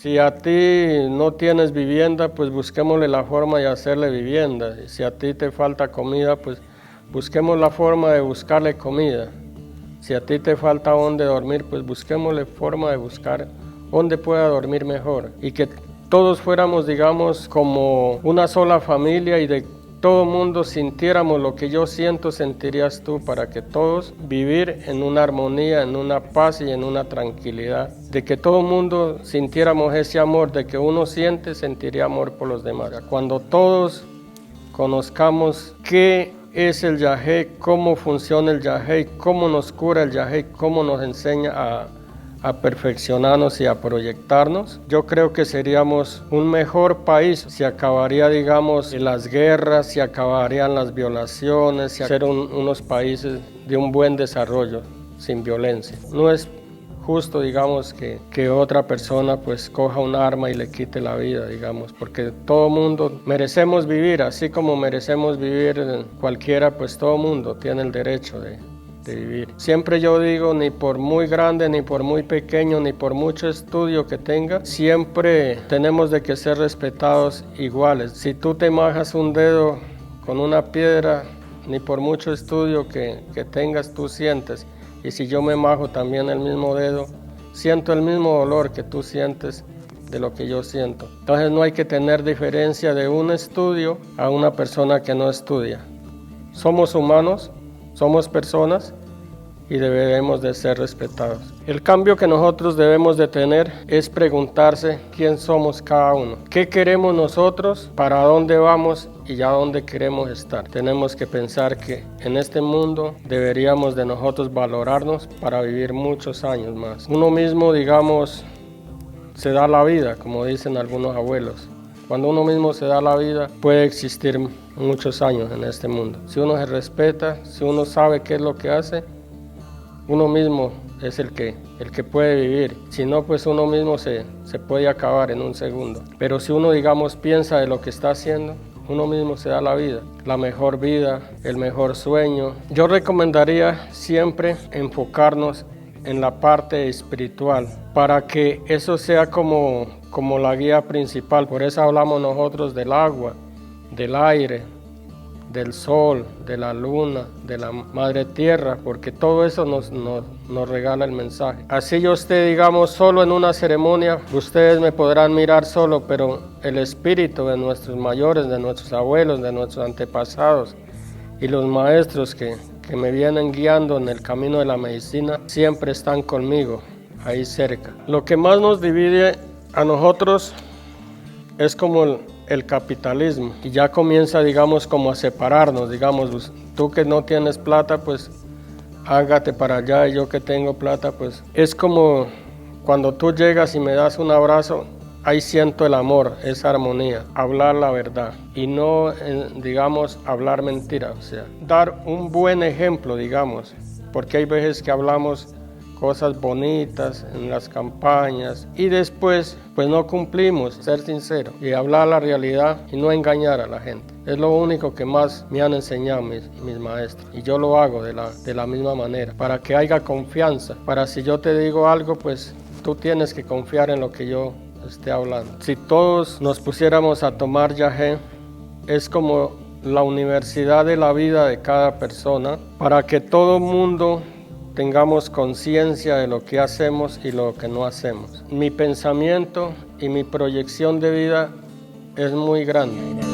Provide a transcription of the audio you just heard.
Si a ti no tienes vivienda, pues busquémosle la forma de hacerle vivienda. Si a ti te falta comida, pues busquemos la forma de buscarle comida. Si a ti te falta dónde dormir, pues busquémosle forma de buscar dónde pueda dormir mejor. Y que todos fuéramos, digamos, como una sola familia y de todo mundo sintiéramos lo que yo siento, sentirías tú, para que todos vivir en una armonía, en una paz y en una tranquilidad. De que todo mundo sintiéramos ese amor, de que uno siente, sentiría amor por los demás. Cuando todos conozcamos qué es el Yahé, cómo funciona el Yahé, cómo nos cura el Yahé, cómo nos enseña a perfeccionarnos y a proyectarnos, yo creo que seríamos un mejor país. Se acabaría, digamos, las guerras, se acabarían las violaciones, se ser unos países de un buen desarrollo, sin violencia. No es justo, digamos, que otra persona pues coja un arma y le quite la vida, digamos, porque todo mundo merecemos vivir, así como merecemos vivir cualquiera, pues todo mundo tiene el derecho de vivir. Siempre yo digo, ni por muy grande, ni por muy pequeño, ni por mucho estudio que tenga, siempre tenemos de que ser respetados iguales. Si tú te majas un dedo con una piedra, ni por mucho estudio que tengas, tú sientes. Y si yo me majo también el mismo dedo, siento el mismo dolor que tú sientes de lo que yo siento. Entonces no hay que tener diferencia de un estudio a una persona que no estudia. Somos humanos, somos personas y debemos de ser respetados. El cambio que nosotros debemos de tener es preguntarse quién somos cada uno. ¿Qué queremos nosotros? ¿Para dónde vamos? Y a dónde queremos estar. Tenemos que pensar que en este mundo deberíamos de nosotros valorarnos para vivir muchos años más. Uno mismo, digamos, se da la vida, como dicen algunos abuelos. Cuando uno mismo se da la vida, puede existir muchos años en este mundo. Si uno se respeta, si uno sabe qué es lo que hace, uno mismo es el que puede vivir. Si no, pues uno mismo se puede acabar en un segundo. Pero si uno, digamos, piensa de lo que está haciendo, uno mismo se da la vida, el mejor sueño. Yo recomendaría siempre enfocarnos en la parte espiritual, para que eso sea como la guía principal. Por eso hablamos nosotros del agua, del aire, del sol, de la luna, de la madre tierra, porque todo eso nos regala el mensaje. Así yo esté, digamos, solo en una ceremonia, ustedes me podrán mirar solo, pero el espíritu de nuestros mayores, de nuestros abuelos, de nuestros antepasados y los maestros que me vienen guiando en el camino de la medicina, siempre están conmigo, ahí cerca. Lo que más nos divide a nosotros es como el capitalismo, y ya comienza, digamos, como a separarnos, digamos, tú que no tienes plata, pues hágate para allá, y yo que tengo plata, pues es como cuando tú llegas y me das un abrazo, ahí siento el amor, esa armonía, hablar la verdad y no, digamos, hablar mentiras, o sea, dar un buen ejemplo, digamos, porque hay veces que hablamos cosas bonitas en las campañas y después pues no cumplimos. Ser sincero y hablar la realidad y no engañar a la gente es lo único que más me han enseñado mis maestros, y yo lo hago de la misma manera, para que haya confianza, para si yo te digo algo, pues tú tienes que confiar en lo que yo esté hablando. Si todos nos pusiéramos a tomar Yahé, es como la universidad de la vida de cada persona, para que todo mundo tengamos conciencia de lo que hacemos y lo que no hacemos. Mi pensamiento y mi proyección de vida es muy grande.